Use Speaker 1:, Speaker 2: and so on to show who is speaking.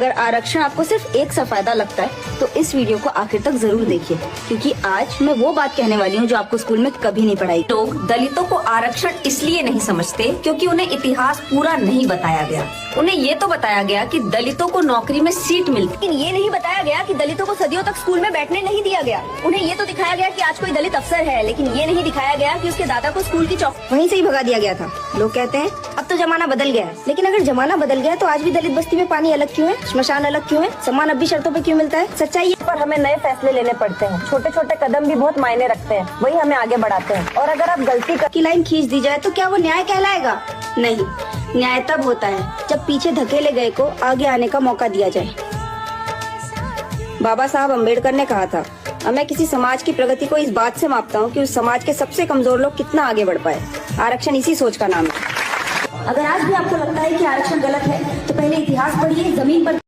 Speaker 1: अगर आरक्षण आपको सिर्फ एक सा फायदा लगता है तो इस वीडियो को आखिर तक जरूर देखिए, क्योंकि आज मैं वो बात कहने वाली हूँ जो आपको स्कूल में कभी नहीं पढ़ाई।
Speaker 2: लोग दलितों को आरक्षण इसलिए नहीं समझते क्योंकि उन्हें इतिहास पूरा नहीं बताया गया। उन्हें ये तो बताया गया कि दलितों को नौकरी में सीट मिलती,
Speaker 1: लेकिन ये नहीं बताया गया कि दलितों को सदियों तक स्कूल में बैठने नहीं दिया गया। उन्हें ये तो दिखाया गया कि आज कोई दलित अफसर है, लेकिन ये नहीं दिखाया गया कि उसके दादा को स्कूल की चौक वहीं से ही भगा दिया गया था। लोग कहते हैं अब तो जमाना बदल गया है, लेकिन अगर जमाना बदल गया तो आज भी दलित बस्ती में पानी अलग क्यों है, श्मशान अलग क्यों है, सम्मान अब भी शर्तों पे क्यों मिलता है? सच्चाई
Speaker 3: पर हमें नए फैसले लेने पड़ते हैं। छोटे छोटे कदम भी बहुत मायने रखते हैं, वही हमें आगे बढ़ाते हैं। और अगर आप गलती
Speaker 1: की लाइन खींच दी जाए तो क्या वो न्याय कहलाएगा? नहीं, न्याय तब होता है जब पीछे धकेले गए को आगे आने का मौका दिया जाए। बाबा साहब अम्बेडकर ने कहा था, मैं किसी समाज की प्रगति को इस बात से मापता हूँ कि उस समाज के सबसे कमजोर लोग कितना आगे बढ़ पाए। आरक्षण इसी सोच का नाम है। अगर आज भी आपको लगता है कि आरक्षण गलत है तो पहले इतिहास पढ़िए, जमीन पर